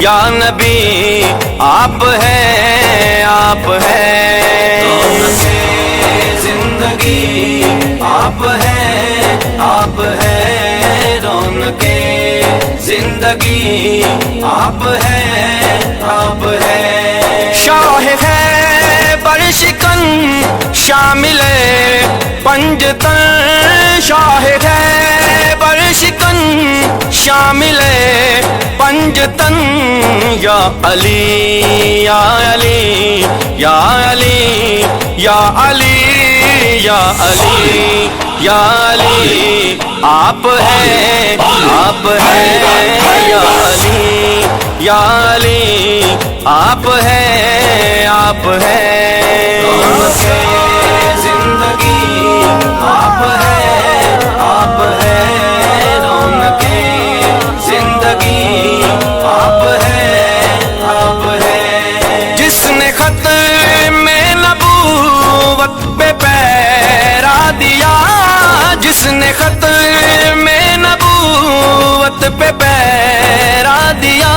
या नबी आप हैं, आप हैं। जिंदगी आप हैं, आप हैं। रौनके जिंदगी आप हैं, आप हैं। शाह है बरशिकन शामिल पंजतन, शाह है बरशिकन शामिल पंजतन। या अली या अली या अली या अली या अली या अली आप हैं, आप हैं। या अली या अली आप हैं, आप हैं। जिंदगी आप हैं, आप हैं। रौनके जिंदगी आप हैं, आप हैं। जिसने खत में नबूवत पे पैरा दिया, जिसने खत में नबूवत पे पैरा दिया।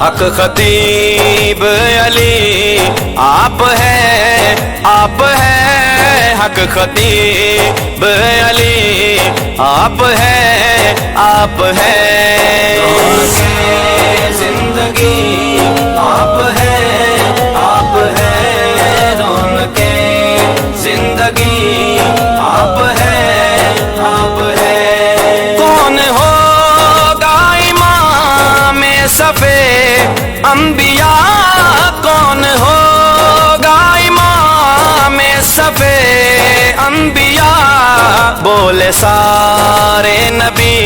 हक खतीब अली आप हैं, आप हैं। हक खतीब अली आप हैं, आप हैं। जिंदगी आप हैं, आप हैं। रौनके जिंदगी आप हैं, आप हैं। कौन होगा इमाम सफे अंबिया, कौन होगा इमाम सफे अंबिया। बोले सारे नबी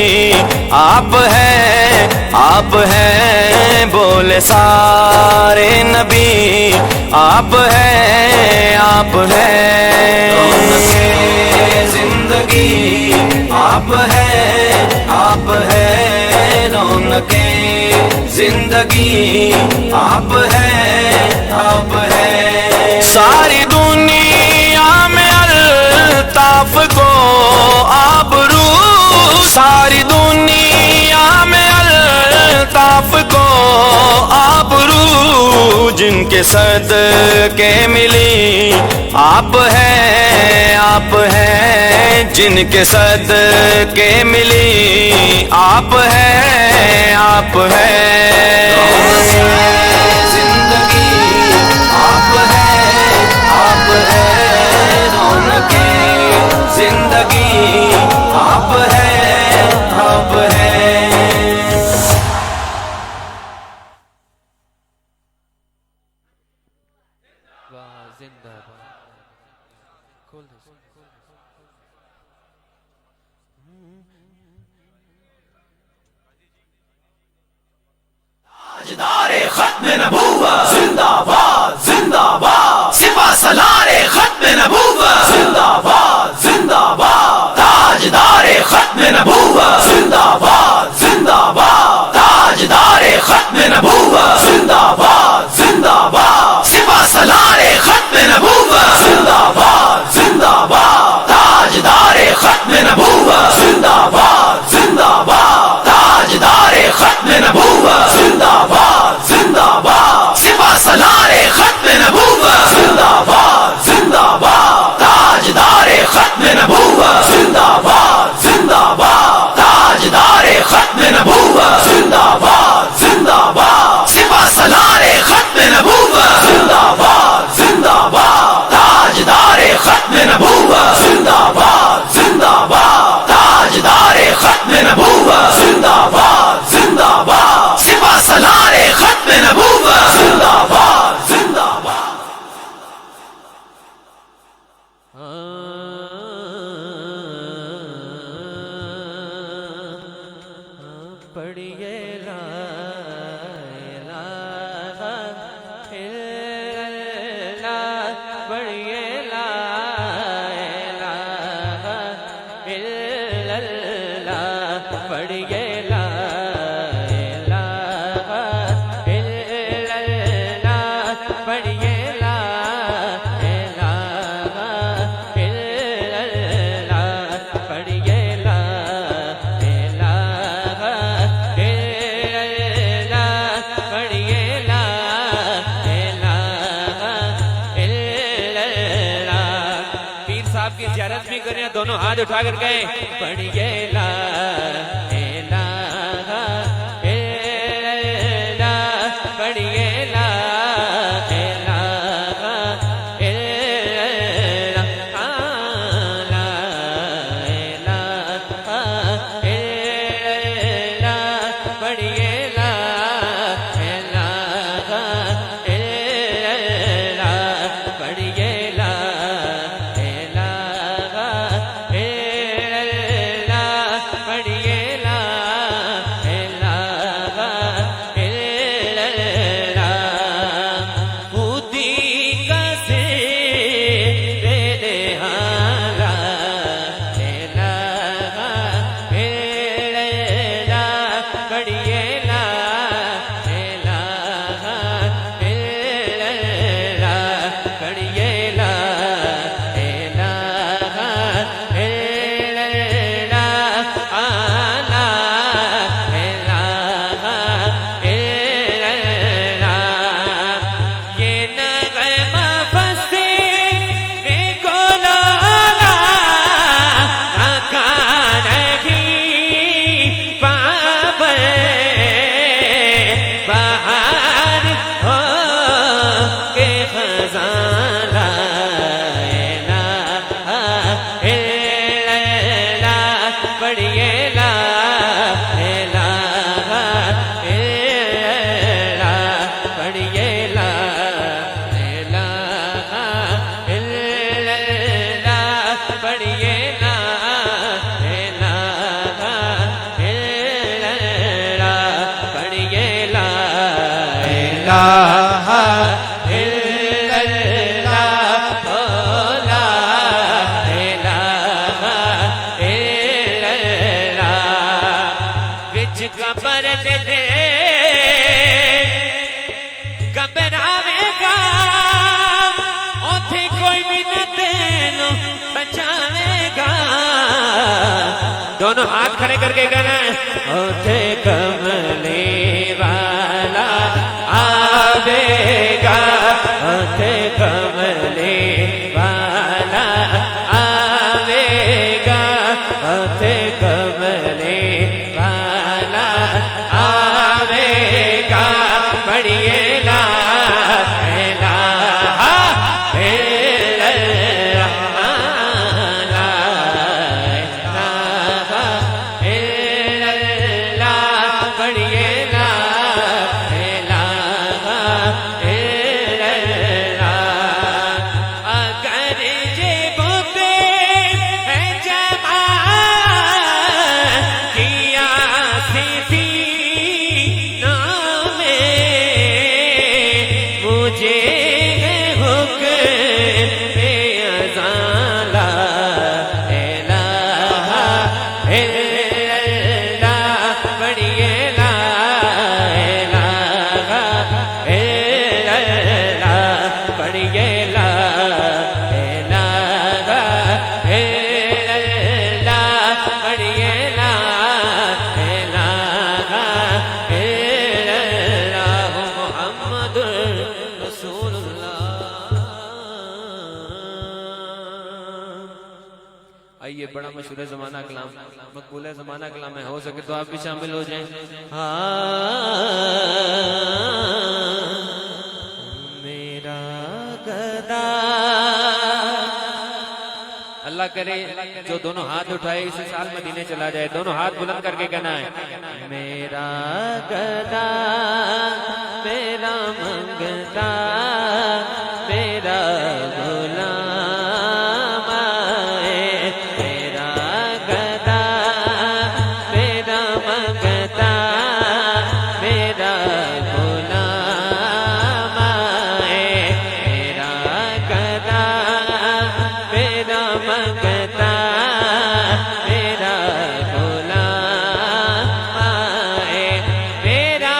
आप हैं, आप हैं। बोले सारे नबी आप हैं, आप हैं। जिंदगी आप हैं, आप हैं। रौनके जिंदगी आप हैं, आप हैं। सारी दुनिया में अल्ताफ को आबरू, सारी दुनिया में अल्ताफ को आबरू। जिनके सदके मिली आप हैं, आप हैं। जिनके सदके मिली आप हैं, आप हैं। जिंदगी आप हैं, आप हैं। रौनके जिंदगी आप हैं, आप हैं। वाह जिंदाबाद। खोल दो। ताजदारे खत्म नबूवत जिंदाबाद, जिंदाबाद। सिपा सलारे खत्म नबूवत जिंदाबाद, जिंदाबाद। ताजदारे खत्म नबूवत जिंदाबाद, जिंदाबाद। ताजदारे खत्म नबूवत जिंदाबाद, जिंदाबाद। सिपा सलारे खत्म नबूवत जिंदाबाद, जिंदाबाद। ताजदारे खत्म नबूवत जिंदाबाद, जिंदाबाद। ताजदारे खत्म नबूवत जिंदाबाद, जिंदाबाद। सिपा सलारे खत्म नबूवत जिंदाबाद, जिंदाबाद। ताजदारे खत्म नबूवत जिंदाबाद, जिंदाबाद। ताजदारे खत्म नबूवत जिंदाबाद, जिंदाबाद। सिपा सलारे खत्म नबूवत जिंदाबाद, जिंदाबाद। ताजदारे खत्म नबूवत जिंदाबाद, जिंदाबाद। ताजदारे खत्म नबूवत जिंदाबाद, जिंदाबाद। सिपा सलारे खत्म नबूवत जिंदाबाद, जिंदाबाद। पढ़िए ला इलाहा इल्लल्लाह, पढ़िए ला इलाहा इल्लल्लाह, पढ़िए ला इलाहा इल्लल्लाह, पढ़िए ला इलाहा इल्लल्लाह, पढ़िए ला इलाहा इल्लल्लाह। तस्बीह कर रहे हैं, दोनों हाथ उठा कर गए पढ़िए ला इलाहा इल्लल्लाह, पढ़िए ला इलाहा इल्लल्लाह, ला इलाहा इल्लल्लाह, पढ़िए ला इलाहा इल्लल्लाह, पढ़िए ला इलाहा इल्लल्लाह, पढ़िए ला इलाहा इल्लल्लाह। खुदी का सिर दे हाला इलाहा इल्लल्लाह, पढ़िए ला इलाहा इल्लल्लाह, पढ़िए ला इलाहा इल्लल्लाह, आला इलाहा इल्लल्लाह। ये नगमा फसे रे कोलाला आका नहीं पावे बाहर हो के खजाना इलाहा इल्लल्लाह, पढ़िए ला इलाहा इल्लल्लाह, पढ़िए ला इलाहा इल्लल्लाह, पढ़िए ला इलाहा इल्लल्लाह, पढ़िए ला इलाहा इल्लल्लाह, ओ ला इलाहा इल्लल्लाह। विच कबर दे घबरावेगा, उथे कोई भी न तेनों बचावेगा। दोनों हाथ खड़े करके कहना है, उथे कमले वाला आवेगा, उथे कमले वाला आवेगा, उथे कमले वाला आवेगा, पढ़िए ला इलाहा इल्लल्लाह, ला इलाहा इल्लल्लाह, पढ़िए ला इलाहा इल्लल्लाह। अगर ये बुते है जमा किया सीधी नामे, मुझे हुक्म पे अज़ाला इलाहा इल्लल्लाह, पढ़िए ला इलाहा इल्लल्लाह, पढ़िए ला इलाहा इल्लल्लाह, पढ़िए ला इलाहा इल्लल्लाह, मुहम्मदुर रसूलुल्लाह। आइए, बड़ा मशहूर जमाना कलाम, मकबूल है जमाना कलाम है, हो सके तो आप भी शामिल हो जाएं। मेरा गदा, अल्लाह करे जो दोनों हाथ उठाए इसी साल मदीने चला जाए। दोनों हाथ बुलंद करके कहना है, मेरा गदा मेरा मंगता मेरा गुलाम आए, मेरा गदा मेरा मंगता मेरा गुलाम आए, मेरा गदा मेरा मंगता मेरा गुलाम आए, मेरा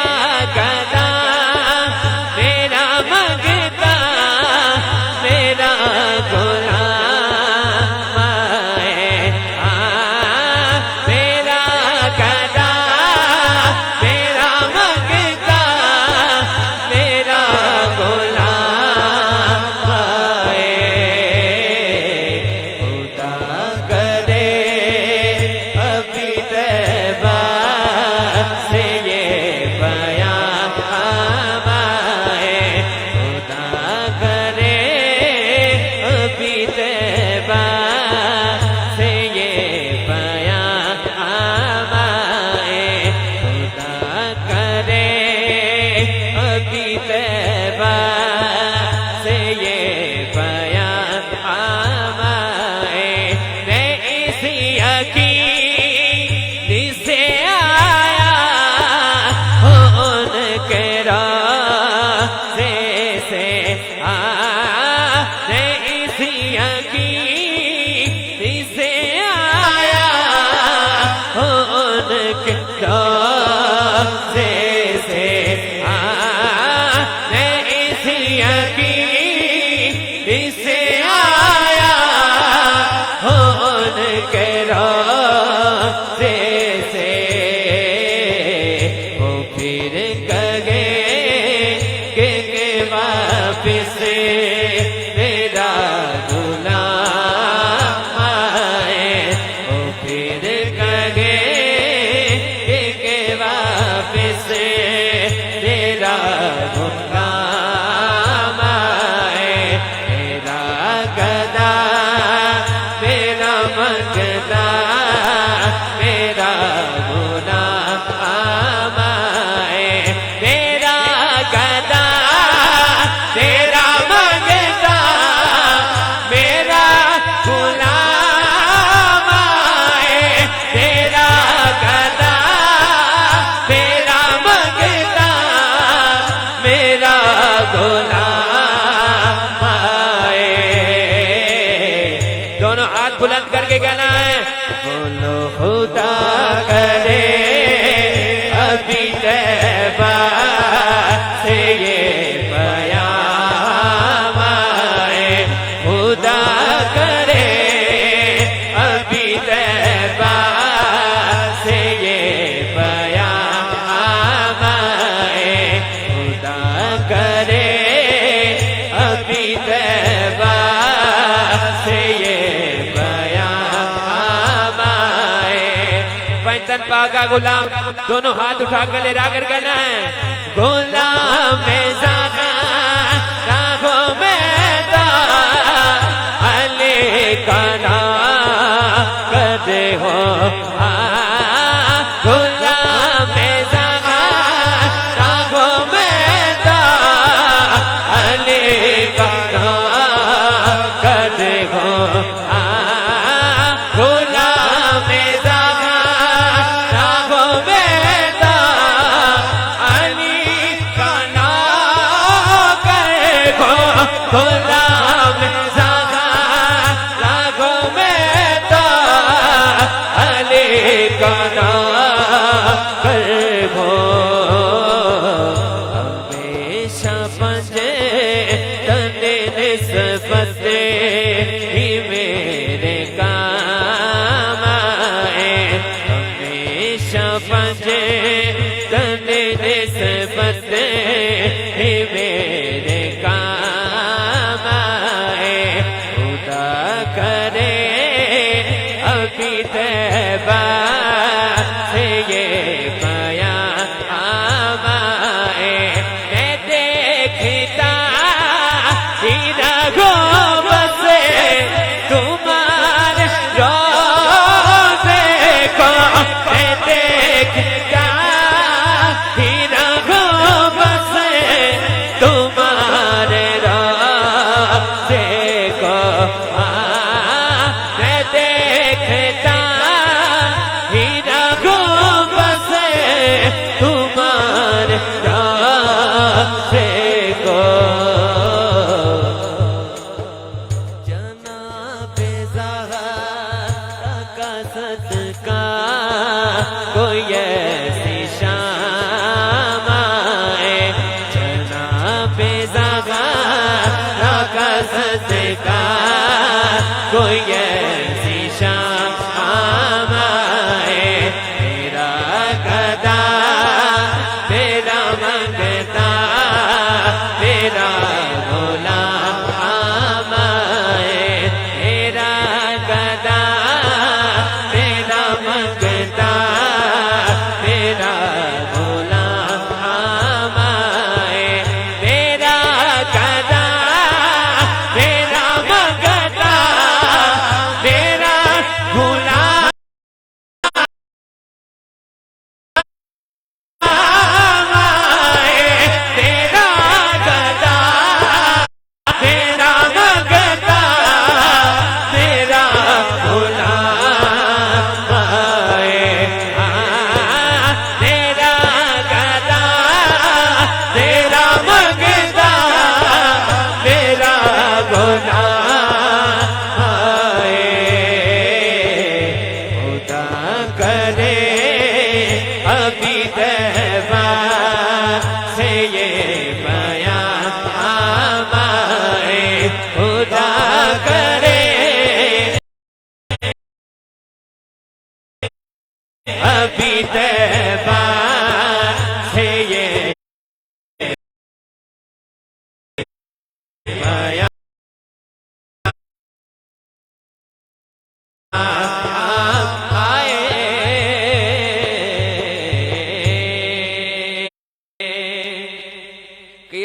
फिर कहे के वापिस तेरा गुलाम आए, ओ फिर कहे के वापिस तेरा गुलाम आए। मेरा गदा मेरा मंगता मेरा गुलाम आए, मेरा गदा तेरा मंगता मेरा गुलाम आए, तेरा गदा तेरा मंगता मेरा गुलाम आए। दोनों हाथ बुलंद करके कहना है, बोलो खुदा करे अभी तैबा से ये बयान आए, खुदा करे अभी तैबा से ये बयान आए, खुदा करे अभी तैबा से ये पैतन पाका गुलाम। दोनों हाथ उठा कर ले रागर कहना है, गुलाम में ज़ाका राहों में दा अली का नाम करते हो, गुलाम में ज़ाका राहों में दा अली का नाम करते हो, गुलाम में गुलाम ज़ाका राहों में दा अली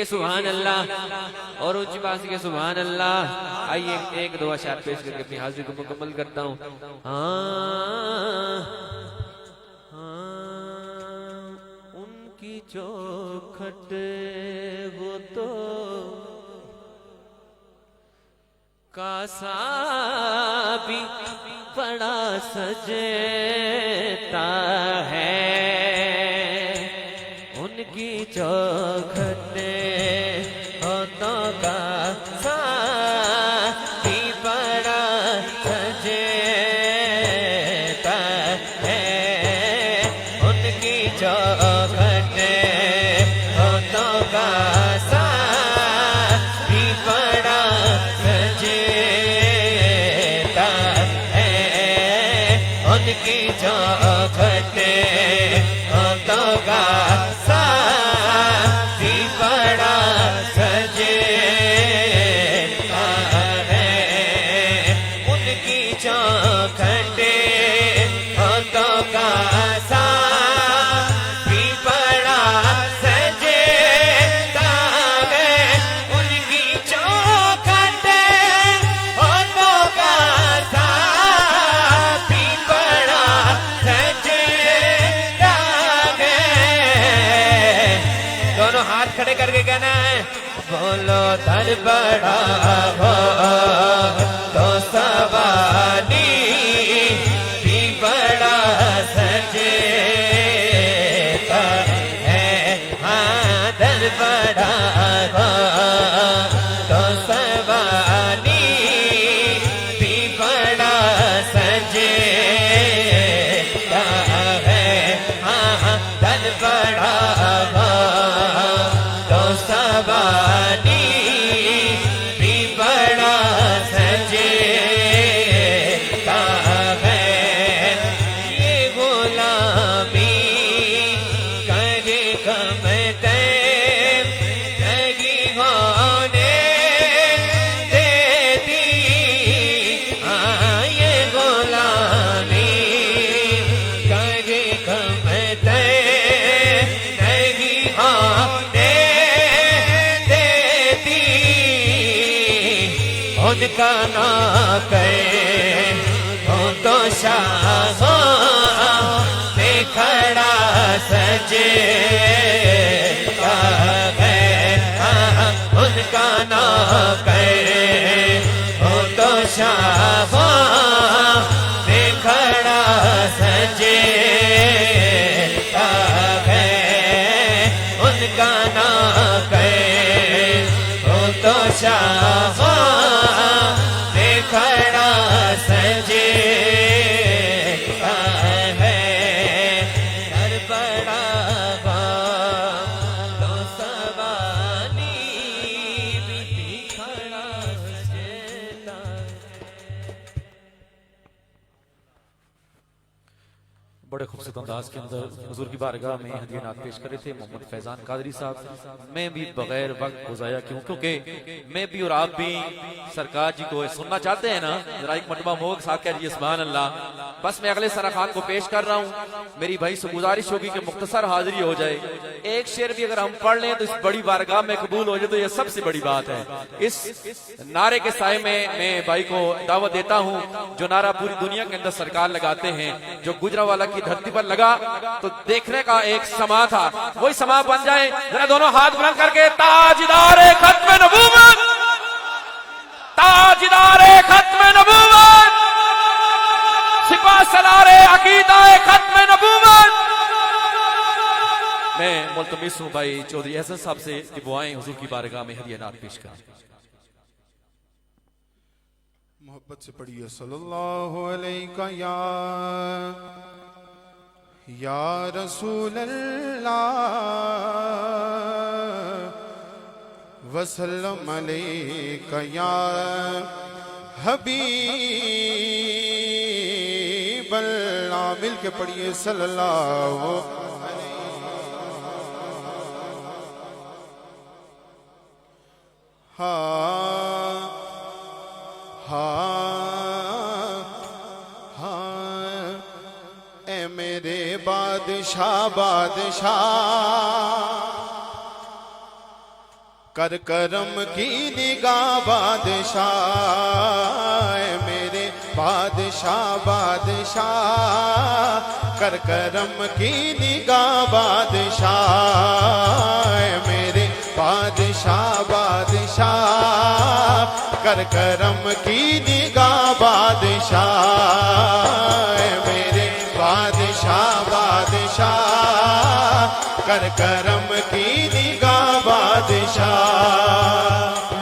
कहिए सुभान अल्लाह और ऊंची बात से सुभान अल्लाह। आइए एक दो अशार पेश करके अपनी हाजिरी को मुकम्मल करता हूँ। उनकी चौखट वो तो कासा भी बड़ा सजता है, उनकी चौखटे होतों का सा भी बड़ा सजता है, उनकी चौखटे होतों का सा भी बड़ा सजता है, उनकी चौखटे होतों का खड़े करके कहना है, बोलो धन बड़ा हो तो सवानी भी बड़ा सजेता है। हाँ धन बड़ा हो तो सवानी भी बड़ा सजेता है। हाँ धन बड़ा हो सवानी भी बड़ा सजेता है। ये गुलामी करे कमते लगी होने देती। हाँ ये गुलामी करे कमते लगी होने उनका ना कहे हो तो शाहों में खड़ा सजे है। उनका ना कहे हो तो शाहों में खड़ा सजे है। उनका ना कहे हो तो शाहों खड़ा सजे है। कर बड़ा तो सवानी भी खड़ा सजेता। बड़े खूबसूरत अंदाज के अंदर हुजूर की बारगाह में हदीया नात पेश करे थे मोहम्मद फैजान कादरी साहब। मैं भी बगैर वक्त गुजाया क्यों, क्योंकि मैं भी और आप भी सरकार जी को सुनना चाहते हैं ना। जरा एक मरतबा मोग साहब कह जी सुभान अल्लाह। बस मैं अगले सराखान को पेश कर रहा हूँ। मेरी भाई से गुजारिश होगी कि मुख्तसर हाजिरी हो जाए। एक शेर भी अगर हम पढ़ लें तो इस बड़ी बारगाह में कबूल हो जाए तो यह सबसे बड़ी बात है। इस नारे के साए में मैं भाई को दावत देता हूँ, जो नारा पूरी दुनिया के अंदर सरकार लगाते हैं, जो गुजरावाला की धरती पर लगा तो देखने का एक समा था, वही समा बन जाए। जरा दोनों हाथ बुलंद करके ताजदारे खत्म नबूवत, ताजदारे खत्म नबूवत, सिपा सलारे अकीदाए खत्म नबूवत। मैं मुल्तमिस हूँ भाई चौधरी एहसन साहब से कि वो आए हुजूर की बारगाह में हदिया नात पेश करें। मोहब्बत से पढ़िए सल्लल्लाहु अलैका या रसूल अल्लाह वसल्लम अलैका या हबीब अल्लाह। मिल के पढ़िए सल्लल्लाहु हाँ ए मेरे बादशाह बादशाह कर करम की निगाह बादशाह मेरे बादशाह बादशाह, कर करम की निगाह बादशाह मेरे बादशाह बादशाह, कर करम की निगाह बादशाह मेरे बादशाह बादशाह, कर करम की निगाह बादशाह।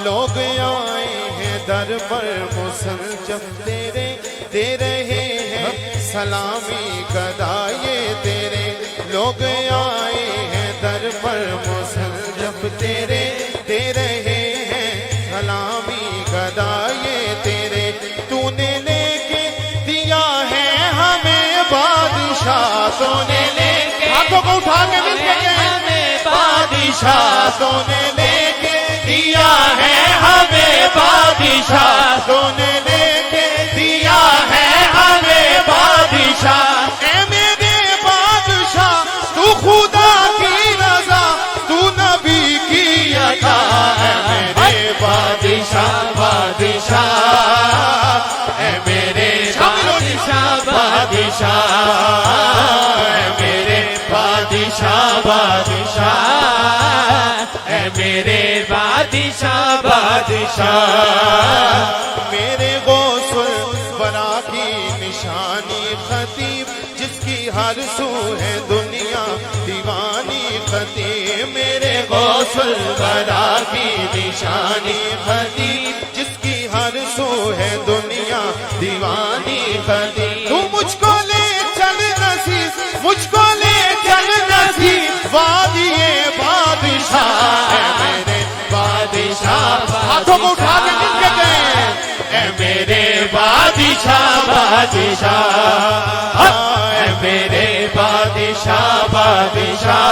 लोग आए हैं दर पर मुसल्लम तेरे, दे रहे हैं सलामी गदाए तेरे। लोग आए हैं दर पर मुसल्लम तेरे, दे रहे हैं सलामी गदाए तेरे। तूने लेके दिया है हमें बादशाह, तूने लेके हाथों को उठा के मिल के बादशाह, तूने लेके दिया है हमें बादशाह, तूने लेके दिया है हमें बादशाह। ऐ मेरे बादशाह तू खुदा की रजा, तू नबी की अता, ऐ मेरे बादशाह बादशाह, ऐ मेरे बादशाह बादशाह, ऐ मेरे बादशाह बादशाह, ऐ मेरे बादशाह बादशाह। मेरे गौसुल बरा की निशानी खतीब, जिसकी हर सू है दुनिया दीवानी खतीब। मेरे गौसुल बरा की निशानी खतीब, जिसकी हर सू है दुनिया दीवानी खतीब। तू मुझको ले चल नसीब, मुझको ले चल नसीब वादिए बादशाह, ऐ मेरे बादशाह। हाथों को उठा के मिल के गए, ऐ मेरे बादशाह बादशाह, ऐ मेरे बादशाह बादशाह,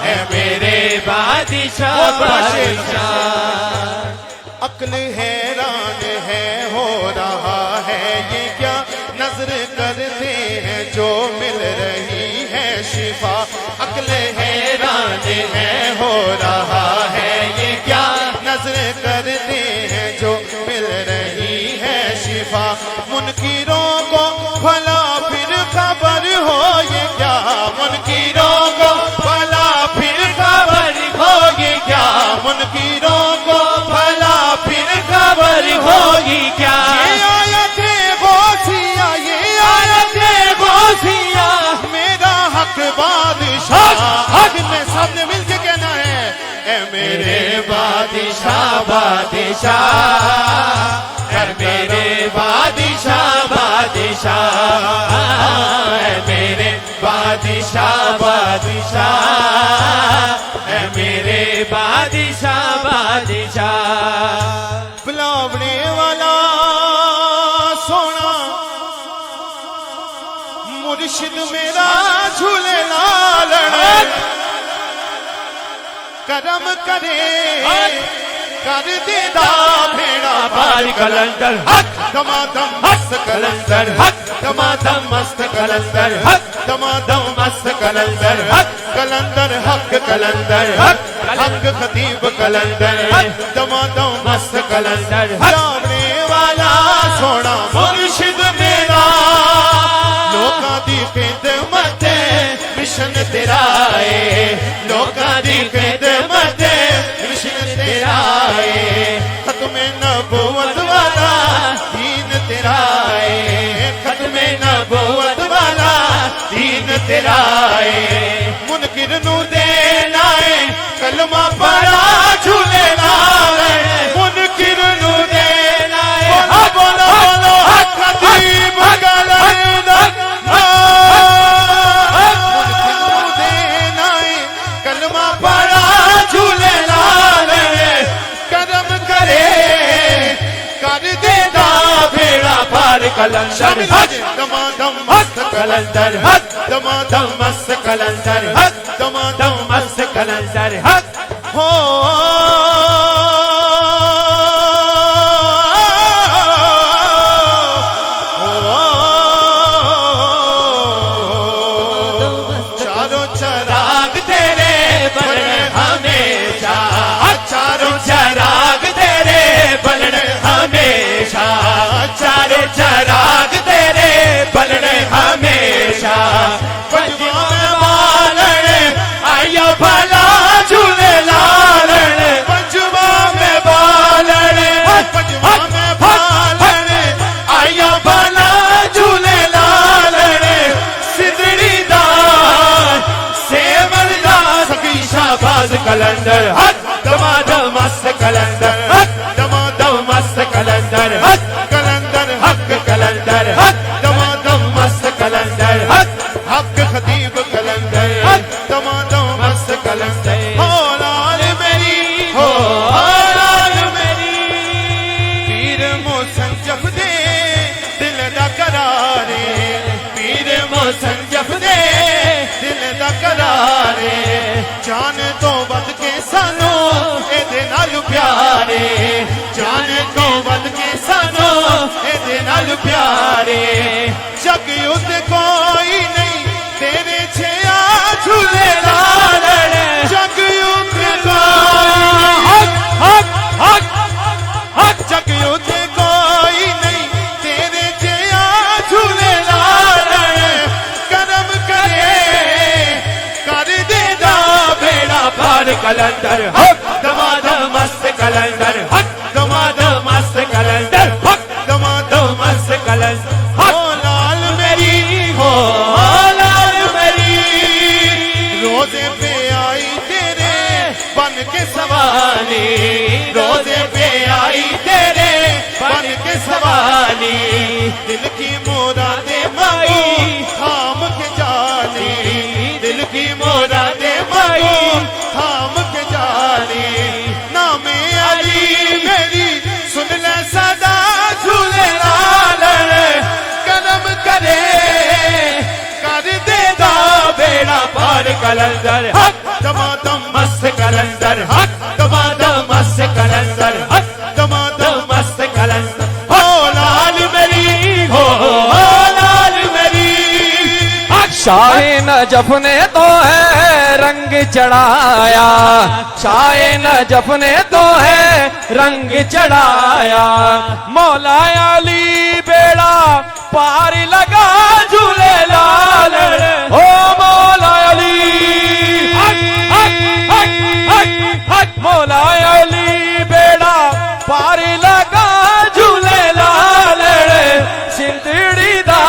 ऐ मेरे बादशाह बादशाह। अक्ल हैरान है हो रहा है ये क्या, नजर करते हैं जो मिल रही है शिफा। अक्ल हैरान है हो रहा है ये क्या, नजर करते हैं जो मिल रही है शिफा। मुनकिरों को भला फिर खबर हो ये क्या, मुनकिरों को भला फिर खबर हो ये क्या, मुनकिरों को भला फिर खबर होगी क्या। ये आयते गौसिया, ये आयते गौसिया, मेरा हक बादशाह। हक में सबने मिलके कहना है, ऐ मेरे बादशाह बादशाह, ऐ मेरे बादशाह बादशाह, ऐ मेरे बादशाह बादशाह, ऐ मेरे बादशाह बादशाह। बुलावने वाला सोना मुर्शिद मेरा झूले लाल, करम करे कर देदा भेड़ा पार कलंदर। हक दमादम मस्त कलंदर, हक दमादम मस्त कलंदर, हक दमादम मस्त कलंदर, हक कलंदर हक कलंदर, हक हक खतीब कलंदर, हक दमादम मस्त कलंदर। बुलावने वाला सोना मुर्शिद मेरा, लोकां दी खिदमत मिशन तेरा है, लोकां दी खिदमत मिशन तेरा है। खत्मे नबूवत वाला दीन तेरा है, खत्मे नबूवत वाला दीन तेरा है। मुनकिर नू देना है कलमा पड़ा झूले लाए, मुनकिर नू देना है बोलो बोलो हक खतीब कलंदर। मुनकिर नू देना है कलमा पड़ा झूले लाए, करम करे कर देदा भेड़ा पार कलंदर। हक दमादम मस्त कलंदर, हक दमादम मस्त कलंदर, हक दमादम मस्त कलंदर। हक हो चारों चराग तेरे पर हमेशा बाज कलंदर हक दमादम मस्त कलंदर हक दमादम मस्त कलंदर हक कलंदर हक कलंदर हक दमादम मस्त कलंदर हक हक खतीब कलंदर दमादम मस्त कलंदर हो लाल मेरी हो लाल मेरी पीर मोसंजफ दे दिल दा करारे पीर मोसंजफ दे दिल दा करारे जान तो बद के सानू एदे नाल प्यारे जान तो बद के सानू एदे नाल प्यारे जग युद्ध कोई नहीं तेरे छेया झूले लाल जग युद्ध हक हक हक हक जग युद्ध कोई नहीं तेरे छेया झूले लाल करम करे कर दे दा बेड़ा बार कलंदर हक दमादम मस्त कलंदर हक दमादम मस्त कलंदर हक दमादम मस्त कलंदर हो लाल मेरी हो लाल मेरी रोजे पे आई तेरे बन के सवाली रोजे पे आई तेरे बन के सवाली दिल की मुरादे माई थाम के जानी दिल की मुरादे माई थाम के जानी नामे अली मेरी सुन ले सदा झूले लाल कदम करे कर दे दा बेड़ा पार कलंदर हक दमादम मस्त कलंदर हक दमादम मस्त कलंदर हक दमादम मस्त कलंदर हो लाल मेरी हो लाल मेरी शाहे नजफ ने तो है रंग चढ़ाया शाहे नजफ ने तो है रंग चढ़ाया मौला अली बेड़ा पार लगा झूले लाल ओ मौला अली हक हक हक हक हक मौला अली बेड़ा पार लगा झूले लाल सिंधड़ी दा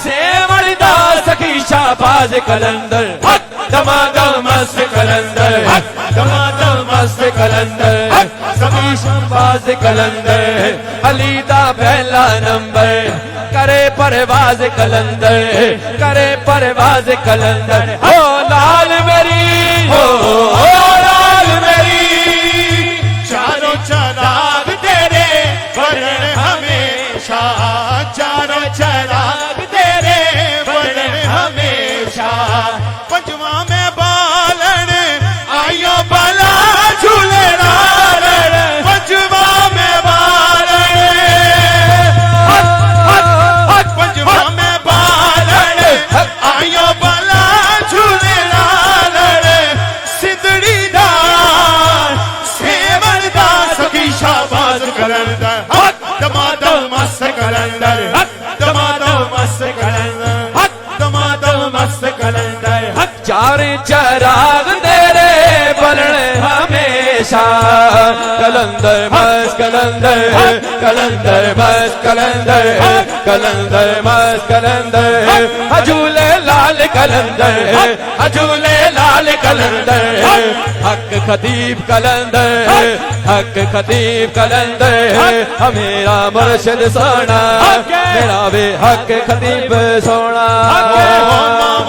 सेवड़ी दा सखी शाबाज कलंदर हक दमादम मस्त कलंदर हक दमादम मस्त कलंदर हक सखी शाबाज कलंदर अली दा पहला नंबर करे परवाज कलंदर करे परवाज कलंदर हो लाल मेरी हो लाल मेरी चारों चराग तेरे बरण हमेशा चारों चराग तेरे बरण हमेशा पंचवा में बालन आयो बला झूले लाल पंचवा में बालन पंचवा में बालन आयो बला झूले लाल सिद्धड़ी दार सेवन दा सखी शाबाज कलंदर हक दमादम मस्त कलंदर हक दमादम मस्त कलंदर हक दमादम मस्त कलंदर हक चार चराग तेरे बलने हमेशा कलंदर मस्त कलंदर कलंदर मस्त कलंदर कलंदर मस्त कलंदर झूले लाल कलंदर झूले लाल कलंदर हक खतीब कलंदर हक खतीब कलंदर मेरा मुर्शिद सोना मेरा भी हक खतीब सोना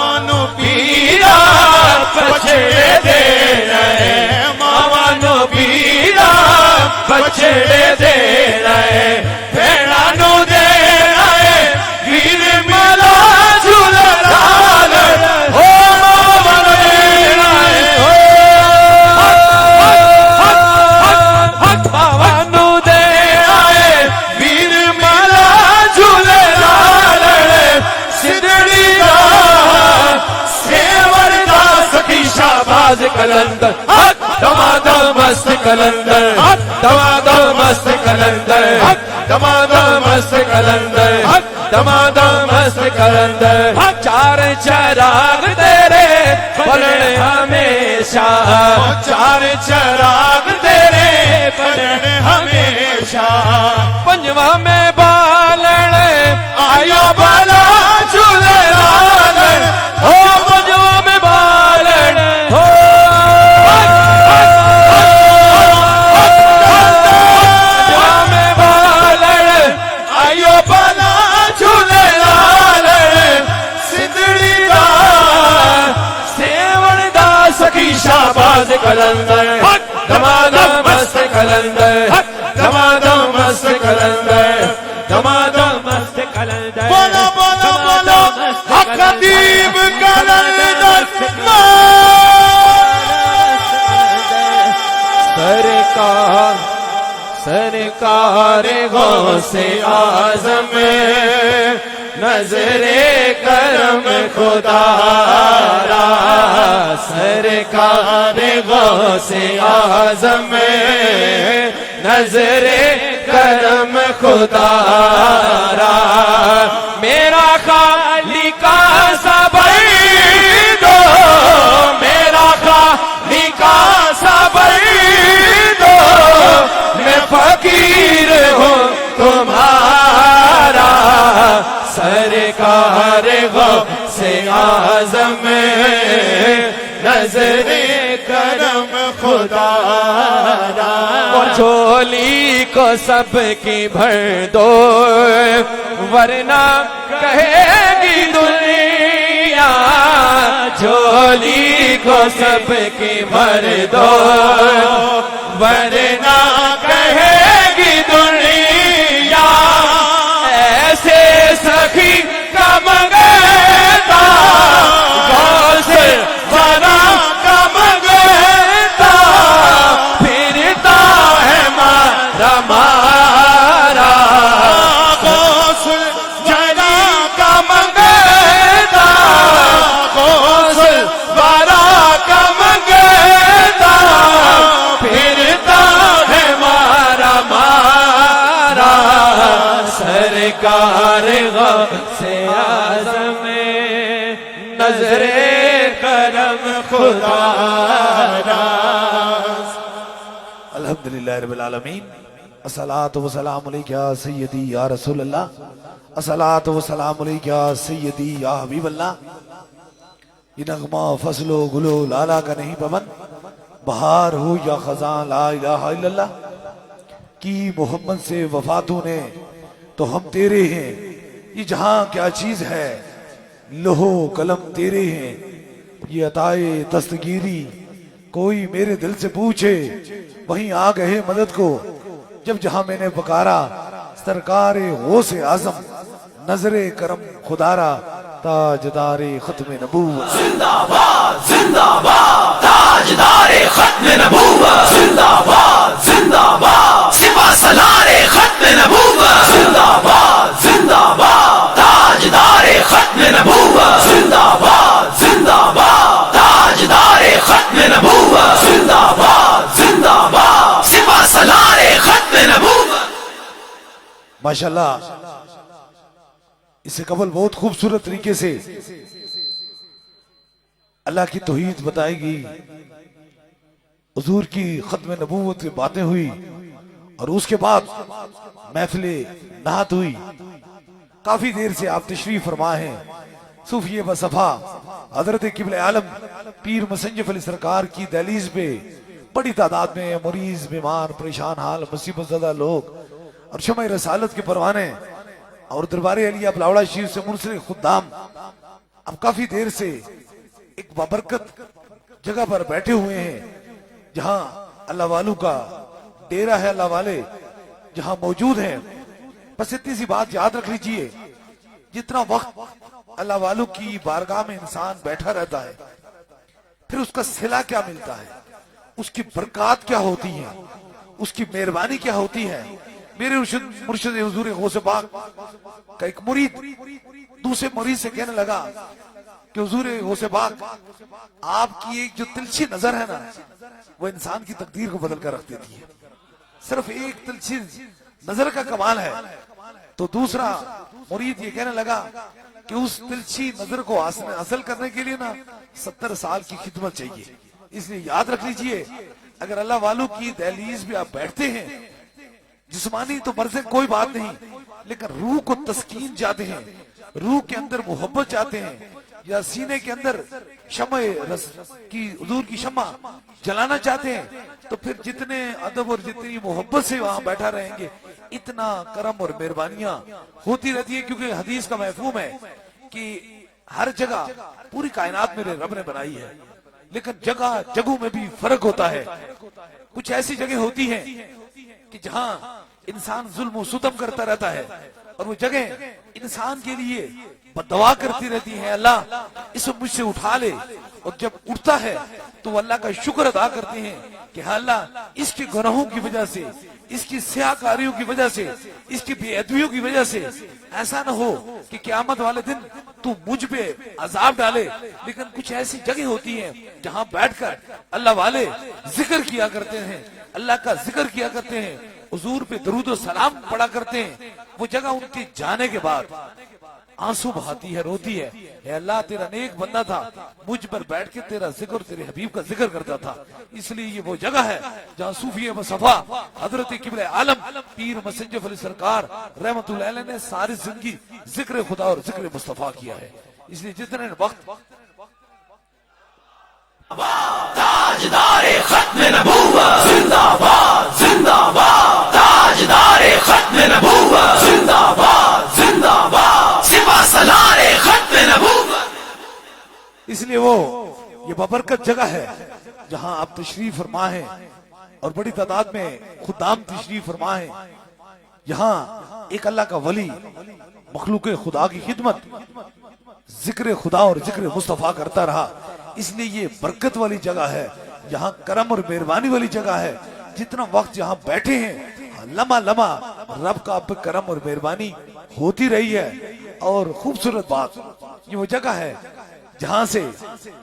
मानो पीरा पछड़े दे रहे मानो पीरा पछड़े दे रहे भेड़ा नो दे रहे वीर मला झूला लाल हो मानो दे रहे हो हक बावानु दे आए वीर मला झूले लाल सिद्धड़ी सेवर दा सखी शाबाज कलंदर हक दमादम मस्त कलंदर हक दमादम मस्त कलंदर हक दमादम मस्त कलंदर हक दमादम मस्त कलंदर चार चराग तेरे बलने हमेशा चार चराग तेरे बरण हमेशा पंजवा में बालन आयो बाला झूले लाल हो पंजवा में बालन हो सखी शाहबाज कलंदर दमादम मस्त कलंदर दमादम मस्त कलंदर दमादम मस्त कलंदर बोलो बोलो बोलो खतीब कलंदर सरकार सरकार गौसे आजम नजरे करम खुदारा सरकार गौसे आजम नजरे करम खुदारा मेरा खाली का सबर दो मेरा खाली का सबर दो मैं फकीर हूँ तुम्हारा सरकार गौसे आजम नजरे करम खुदारा और झोली को सबकी भर दो वरना कहेगी दुनिया झोली को सबकी भर दो वरना कहेगी दुनिया ऐसे सखी का मंगता गौसे बना का मंगता फिरता है मारा मारा गौसल जना का मंगता गौसल बना का मंगता फिरता है मारा मारा सरकार गौसे आज़म नजरे करम खुदारा अल्हम्दुलिल्लाह रब्बिल आलमीन अस्सलातु वस्सलामु अलैका या सय्यदी या रसूल अल्लाह अस्सलातु वस्सलामु अलैका या सय्यदी या हबीब अल्लाह। ये नगमा फसलो गुलो लाला का नहीं पवन बहार हो या खजान ला इलाहा इल्लल्लाह की मोहम्मद से वफातों ने तो हम तेरे हैं ये जहां क्या चीज है लोहो कलम तेरे हैं ये अताए दस्तगीरी कोई मेरे दिल से पूछे वहीं आ गए मदद को जब जहां मैंने पुकारा सरकारे गौसे आजम नजरे करम खुदारा ताजदारे खत्म नबूवत जिंदाबाद जिंदाबाद ताजदारे खत्म नबूवत जिंदाबाद जिंदाबाद सिपा सलारे खत्म नबूवत जिंदाबाद जिंदाबाद ताजदारे खत्म नबूवत जिंदाबाद जिंदाबाद ताजदारे खत्म नबूवत जिंदाबाद जिंदाबाद सिपा सलारे खत्म नबूवत। माशाल्लाह इसे कबल बहुत खूबसूरत तरीके से अल्लाह की तौहीद बताएगी हुजूर की खत्म नबूवत की बातें हुई और उसके बाद महफिले नहात हुई। काफी देर से आप तशरीफ फरमा हैं सूफी बसफा हजरत किबले आलम पीर मुसंजफ अली सरकार की दहलीज पे बड़ी तादाद में मरीज बीमार परेशान हाल मुसीबत ज़दा लोग और शमए रसालत के परवाने और दरबार अलिया बलावड़ा शरीफ से मुंसलिक खुद्दाम अब काफी देर से एक बाबरकत जगह पर बैठे हुए हैं जहां अल्लाह वालों का डेरा है अल्लाह वाले जहां मौजूद हैं। बस इतनी सी बात याद रख लीजिए जितना वक्त अल्लाह वालों की बारगाह में इंसान बैठा रहता है फिर उसका सिला क्या मिलता है उसकी बरकत क्या होती है उसकी मेहरबानी क्या होती है। मेरे मुर्शिद हुजूर गौसे पाक का एक मुरीद दूसरे मुरीद से कहने लगा कि हुजूर गौसे पाक आपकी एक जो तिलछी नजर है ना वो इंसान की तकदीर को बदल कर रख देती है। सिर्फ एक तिलछी नजर का कमाल है। तो दूसरा मुरीद ये कहने लगा कि उस तिलछी नजर को हासिल करने के लिए ना 70 साल की खिदमत चाहिए। इसलिए याद रख लीजिए अगर अल्लाह वालों की दहलीज पे आप बैठते हैं जिस्मानी तो मर्ज़े कोई बात नहीं लेकिन रूह को तस्कीन चाहते हैं रूह के अंदर मोहब्बत चाहते हैं या सीने के अंदर शम्मे रस की हुजूर की शम्मा जलाना चाहते हैं तो फिर जितने अदब और जितनी मोहब्बत से वहां बैठा रहेंगे इतना करम और मेहरबानियां होती रहती है। क्योंकि हदीस का महफूम है कि हर जगह पूरी कायनात मेरे रब ने बनाई है लेकिन जगह जगहों में भी फर्क होता है। कुछ ऐसी जगह होती हैं कि जहां इंसान जुल्म सुतम करता रहता है और वो जगह इंसान के लिए बददुआ करती रहती है, अल्लाह इसे मुझसे उठा ले। और जब उठता है तो अल्लाह का शुक्र अदा करते हैं कि हाँ अल्लाह इसके गुनाहों की वजह से, इसकी स्याकारियों की वजह से, इसकी बेअदबियों की वजह से ऐसा ना हो कि क़यामत वाले दिन तू मुझ पे अजाब डाले। लेकिन कुछ ऐसी जगह होती हैं जहां बैठकर अल्लाह वाले जिक्र किया करते हैं, अल्लाह का जिक्र किया करते हैं, हुजूर पे दरूद और सलाम पढ़ा करते हैं। वो जगह उनके जाने के बाद आंसू बहाती है, रोती है, हे अल्लाह तेरा नेक बंदा था, मुझ पर बैठ के तेरा जिक्र, तेरे हबीब का जिक्र करता था। इसलिए ये वो जगह है जहाँ सूफी मुस्तफा हजरत किबले आलम पीर मसंजफ अली सरकार रहमतुल्लाह अलैह ने सारी जिंदगी जिक्र खुदा और जिक्र मुस्तफा किया है। इसलिए जितने वक्त ताजदारे खत्म नबूवत जिंदाबाद जिंदाबाद, ताजदारे खत्म नबूवत जिंदाबाद जिंदाबाद, सिपा सलारे खत्म नबूवत। इसलिए वो ये बबरकत जगह है जहां आप तशरीफ फरमा हैं और बड़ी तादाद में खुदाम तशरीफ फरमा हैं। यहाँ एक अल्लाह का वली मखलूक खुदा की खिदमत जिक्र खुदा और जिक्र मुस्तफा करता रहा। इसलिए ये बरकत वाली जगह है, यहाँ करम और मेहरबानी वाली जगह है। जितना वक्त यहाँ बैठे हैं लम्हा लम्हा रब का आप पे करम और मेहरबानी होती रही है। और खूबसूरत बात ये वो जगह है जहां से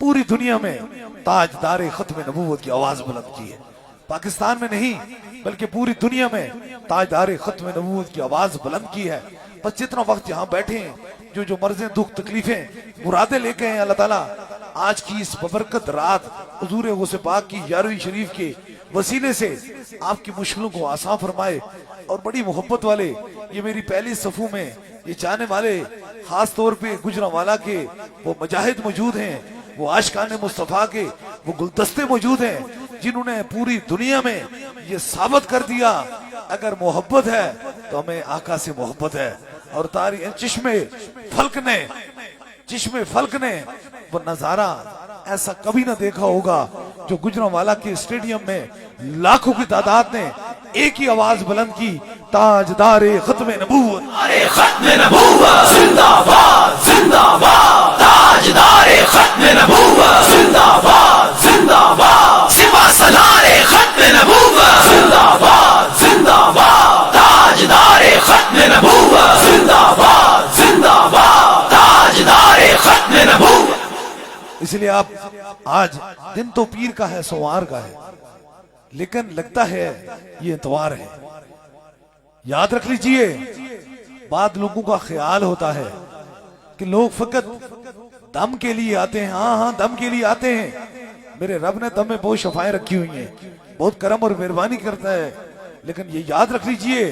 पूरी दुनिया में ताजदारे खत्म नबूवत की आवाज बुलंद की है। पाकिस्तान में नहीं बल्कि पूरी दुनिया में ताजदारे खत्म नबूवत की आवाज बुलंद की है। बस जितना वक्त यहाँ बैठे हैं, जो जो मर्ज़ें दुख तकलीफें मुरादे लेके हैं, अल्लाह ताला आज की इस बबरकत रात हुजूर गौसे पाक की 11वीं शरीफ के वसीले से आपकी मुश्किलों को आसान फरमाए। और बड़ी मोहब्बत वाले ये मेरी पहली सफू में ये चाहने वाले खास तौर पे गुजरांवाला के वो मुजाहिद मौजूद हैं, वो आशिकाने मुस्तफा के वो गुलदस्ते मौजूद हैं जिन्होंने पूरी दुनिया में ये साबित कर दिया अगर मोहब्बत है तो हमें आका से मोहब्बत है। और तारी चिश्मे फल्क ने वो नजारा ऐसा कभी ना देखा होगा जो गुजरांवाला के स्टेडियम में लाखों की तादाद ने एक ही आवाज बुलंद की, ताजदारे खत्म नबूवत खत्म नबूवत जिंदाबाद जिंदाबाद, ताजदारे खत्म नबूवत जिंदाबाद जिंदाबाद, सिपा सलारे खत्म नबूवत जिंदाबाद जिंदाबाद, ताजदारे खत्म नबूवत जिंदाबाद जिंदाबाद, ताजदारे खत्म नबूवत। इसलिए आप आज दिन तो पीर का है सोमवार का है, लेकिन लगता है ये इतवार है। याद रख लीजिए, बाद लोगों का ख्याल होता है कि लोग फकत दम के लिए आते हैं। हाँ दम के लिए आते हैं। मेरे रब ने दम में बहुत शफाएं रखी हुई हैं, बहुत करम और मेहरबानी करता है। लेकिन ये याद रख लीजिए,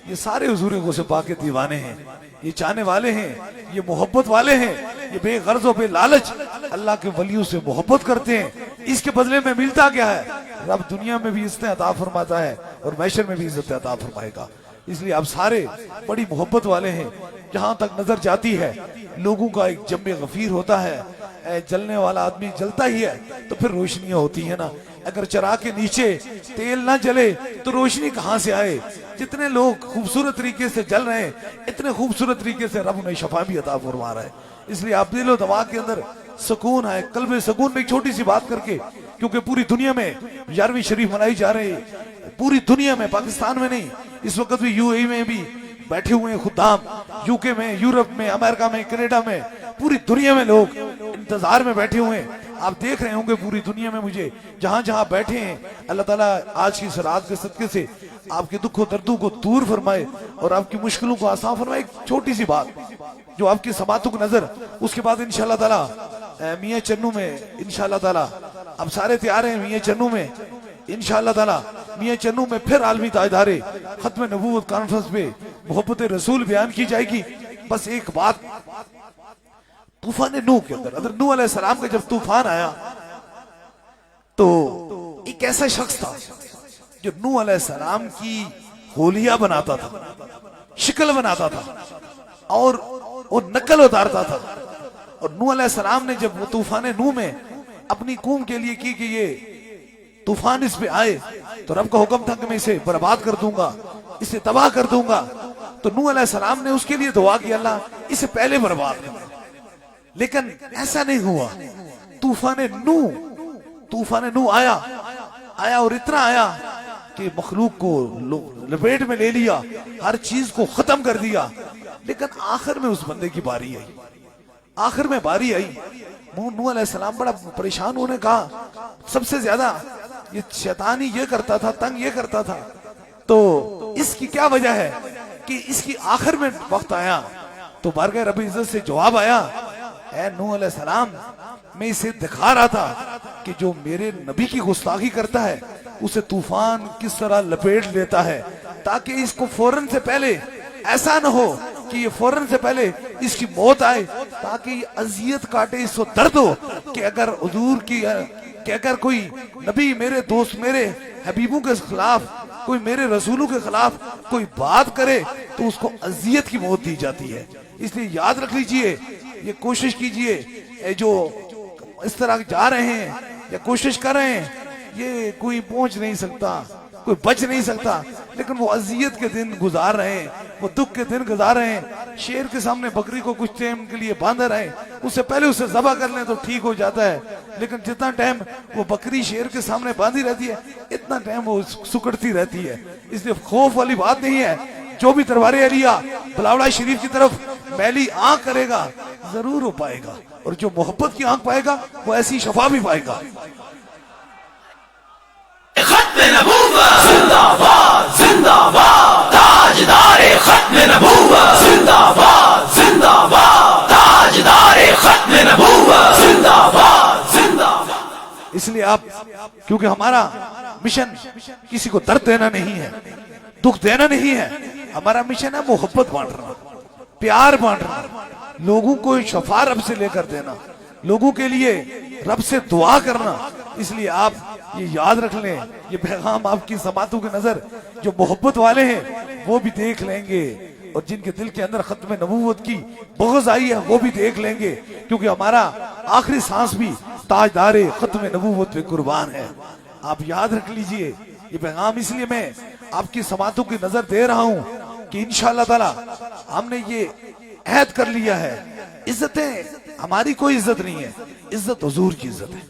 ये सारे हुजूर गौसे पाक के दीवाने हैं, ये चाहने वाले हैं, ये मोहब्बत वाले हैं, ये बेगर्ज और बेलालच अल्लाह के वलियों से मोहब्बत करते हैं। इसके बदले में मिलता क्या है? रब दुनिया में भी इज्जत अता फरमाता है और महशर में भी इज्जत अता फरमाएगा। इसलिए आप सारे बड़ी मोहब्बत वाले हैं। जहां तक नजर जाती है लोगों का एक जम्मे गफीर होता है। जलने वाला आदमी जलता ही है तो फिर रोशनियां होती है ना। अगर चराग के नीचे तेल ना जले तो रोशनी कहां से आए? जितने लोग खूबसूरत तरीके से जल रहे हैं, इतने खूबसूरत तरीके से रब उन्हें शफा भी अता फरमा रहा है। इसलिए आप दिलो दिमाग के अंदर सुकून है, कल्बे सुकून में एक छोटी सी बात करके, क्योंकि पूरी दुनिया में 11वीं शरीफ मनाई जा रही है। पूरी दुनिया में, पाकिस्तान में नहीं, इस वक्त भी यूएई में भी बैठे हुए हैं खुदाम, यूके में, यूरोप में, अमेरिका में, कनाडा में, पूरी दुनिया में लोग इंतजार में बैठे हुए हैं। आप देख रहे होंगे पूरी दुनिया में मुझे जहां जहां बैठे हैं, अल्लाह ताला आज की इस रात के सदके से आपके दुखों दर्दों को दूर फरमाए और आपकी मुश्किलों को आसान फरमाए। एक छोटी सी बात जो आपकी समातों को नजर, उसके बाद इंशाल्लाह ताला मियां चन्नू में इंशाल्लाह ताला अब सारे तैयार हैं। मियां चन्नू में इंशाल्लाह ताला मियां चन्नू में फिर आलमी ताजदारे खत्म नबूवत कॉन्फ्रेंस पे मोहब्बत रसूल बयान की जाएगी। बस एक बात, तूफान नूह के अंदर हज़रत नूह अलैहिस्सलाम का जब तूफान आया तो एक ऐसा शख्स था जो नूह अलैहिस्सलाम की होलिया बनाता था, शिकल बनाता था और वो नकल उतारता था। और नूह अलैहिस्सलाम ने जब वो तूफान नूह में अपनी कौम के लिए की कि ये तूफान इस पे आए, तो रब का हुक्म था कि मैं इसे बर्बाद कर दूंगा, इसे तबाह कर दूंगा। तो नूह अलैहिस्सलाम ने उसके लिए दुआ की, अल्लाह इसे पहले बर्बाद कर। लेकिन ऐसा नहीं हुआ। तूफान नूह आया और इतना आया कि मखलूक को लपेट में ले लिया, हर चीज को खत्म कर दिया। लेकिन आखिर में उस बंदे की बारी आई, आखिर में बारी आई। नूह अलैहिस्सलाम बड़ा परेशान होने कहा, सबसे ज्यादा ये शैतान ही ये करता था, तंग ये करता था। तो इसकी क्या वजह है कि इसकी आखिर में वक्त आया तो बारगाह रब इज्जत से जवाब आया, ऐ नूह अलैहिस्सलाम, मैं इसे दिखा रहा था कि जो मेरे नबी की गुस्ताखी करता है उसे तूफान किस तरह लपेट लेता है, ताकि इसको फौरन से पहले ऐसा न हो कि ये फौरन से पहले इसकी मौत आए, ताकि अजियत काटे, इसको दर्द हो कि अगर हुजूर की कि अगर कोई नबी, मेरे दोस्त, मेरे हबीबों के खिलाफ, कोई मेरे रसूलों के खिलाफ कोई बात करे तो उसको अजियत की मौत दी जाती है। इसलिए याद रख लीजिए, ये कोशिश कीजिए, जो इस तरह जा रहे हैं या कोशिश कर रहे हैं, ये कोई पहुंच नहीं सकता, कोई बच नहीं सकता। लेकिन वो अजियत के दिन गुजार रहे हैं, वो दुख के दिन गुजार रहे हैं। शेर के सामने बकरी को कुछ टाइम के लिए बांधा रहे, उससे पहले उसे ज़बह कर लें तो ठीक हो जाता है। लेकिन जितना टाइम वो बकरी शेर के सामने बांधी रहती है, इतना टाइम वो सुकड़ती रहती है। इसलिए खौफ वाली बात नहीं है। जो भी तलवार अलिया बिलावला शरीफ की तरफ मैली आंख करेगा जरूर हो पाएगा, और जो मोहब्बत की आंख पाएगा वो ऐसी शफा भी पाएगा। खत्म नबूवत जिंदाबाद जिंदाबाद, ताजदारे खत्म नबूवत जिंदाबाद जिंदाबाद, ताजदारे खत्म नबूवत जिंदाबाद जिंदाबाद। इसलिए आप, क्योंकि हमारा मिशन किसी को दर्द देना नहीं है, दुख देना नहीं है, हमारा मिशन है मोहब्बत बांटना, प्यार बांटना, लोगों को शफा रब से लेकर देना, लोगों के लिए रब से दुआ करना। इसलिए आप ये याद रख लें, ये पैगाम आपकी समातों की नजर जो मोहब्बत वाले हैं वो भी देख लेंगे, और जिनके दिल के अंदर खत्म नबूवत की बुग़्ज़ आई है वो भी देख लेंगे, क्योंकि हमारा आखिरी सांस भी ताजदारे खत्म नबूवत पे कुर्बान है। आप याद रख लीजिए, ये पैगाम इसलिए मैं आपकी समातों की नजर दे रहा हूं कि इंशाअल्लाह ताला हमने ये अहद कर लिया है, इज्जतें हमारी कोई इज्जत नहीं है, इज्जत हुजूर की इज्जत है।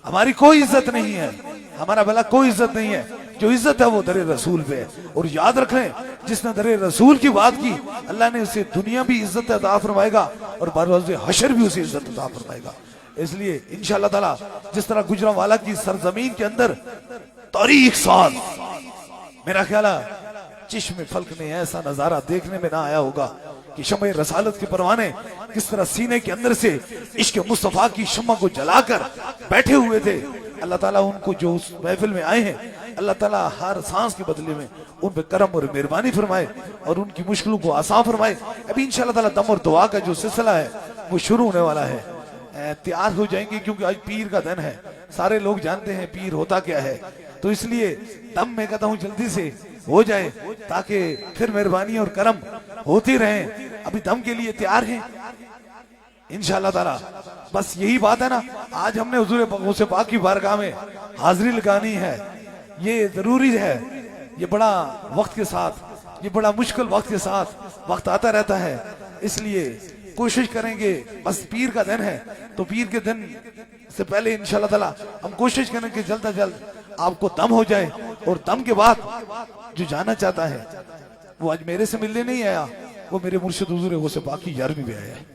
हमारी कोई इज्जत नहीं है, हमारा भला कोई इज्जत नहीं है, जो इज्जत है वो दरे रसूल पे है। और याद रखें, जिसने दरे रसूल की बात की, अल्लाह ने उसे दुनिया भी इज्जत अता फरमाएगा और बरोज़ हशर भी उसे इज्जत अता फरमाएगा। इसलिए इंशाअल्लाह ताला जिस तरह गुजरांवाला की सरजमीन के अंदर तारीख साल, मेरा ख्याल है चिश्मे फल्क में ऐसा नजारा देखने में ना आया होगा कि शम्मे रसालत के परवाने किस तरह सीने के अंदर से इश्क मुस्तफा की शम्मा को जलाकर बैठे हुए थे। अल्लाह ताला उनको जो उस महफिल में आए हैं, अल्लाह ताला हर सांस के बदले में उन पे करम और मेहरबानी फरमाए और उनकी मुश्किलों को आसान फरमाए। अभी इंशाअल्लाह ताला दम और दुआ का जो सिलसिला है वो शुरू होने वाला है। तैयार हो जाएंगे, क्योंकि आज पीर का दिन है, सारे लोग जानते हैं पीर होता क्या है। तो इसलिए दम मैं कहता हूँ जल्दी से हो जाए, ताकि फिर मेहरबानी और करम होती रहे। अभी दम के लिए तैयार हैं इंशाअल्लाह ताला। बस यही बात है ना, आज हमने हुजूर गौस पाक की बारगाह में हाजिरी लगानी है, ये जरूरी है। ये बड़ा वक्त के साथ, ये बड़ा मुश्किल वक्त के साथ वक्त आता रहता है, इसलिए कोशिश करेंगे। बस पीर का दिन है, तो पीर के दिन से पहले इंशाअल्लाह ताला हम कोशिश करेंगे जल्द से जल्द आपको दम हो जाए। और दम के बाद जो जाना चाहता है वो आज मेरे से मिलने नहीं आया, वो मेरे मुर्शिद हुजूर गौस पाक की यारवी में आया है,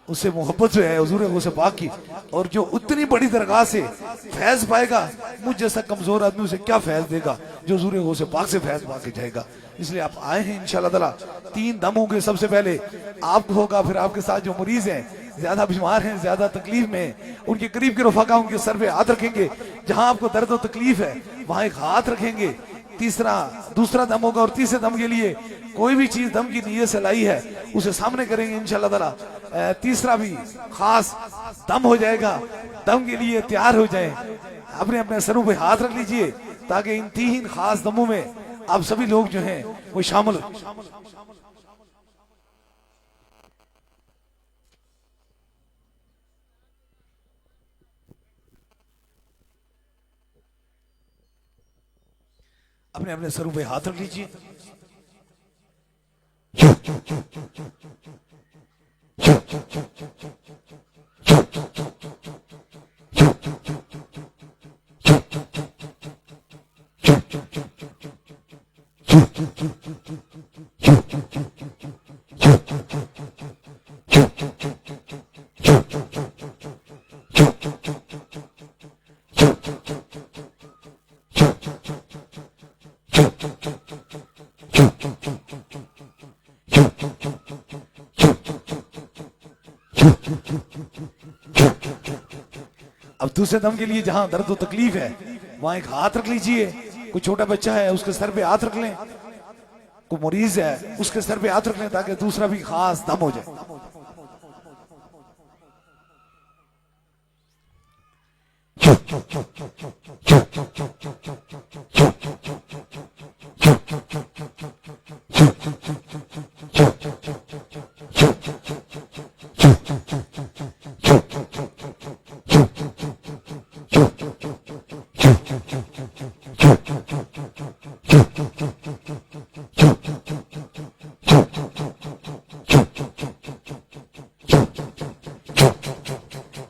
उससे मोहब्बत से है हुजूर गौस पाक की। और जो उतनी बड़ी दरगाह से फैज पाएगा, मुझ जैसा कमजोर आदमी उसे क्या फैज देगा जो हुजूर गौस पाक से फैज पा के जाएगा। इसलिए आप आए हैं इंशाअल्लाह ताला। 3 दम होंगे, सबसे पहले आपको होगा, फिर आपके साथ जो मरीज हैं, ज्यादा बीमार हैं, ज्यादा तकलीफ में, उनके करीब के रफाका उनके सर पे हाथ रखेंगे, जहां आपको दर्द और तकलीफ है वहां एक हाथ रखेंगे। दूसरा दम होगा, और तीसरे दम के लिए कोई भी चीज दम की नीयत से लाई है उसे सामने करेंगे इंशाअल्लाह ताला। तीसरा भी खास दम हो जाएगा, दम के लिए तैयार हो जाए। अपने अपने सरों पे हाथ रख लीजिए, ताकि इन 3 खास दमों में आप सभी लोग जो हैं वो शामिल हो। अपने अपने सरों पे हाथ रख लीजिए। अब दूसरे दम के लिए जहां दर्द और तकलीफ है वहां एक हाथ रख लीजिए। कोई छोटा बच्चा है उसके सर पे हाथ रख लें, कोई मरीज है उसके सर पे हाथ रख लें ताकि दूसरा भी खास दम हो जाए।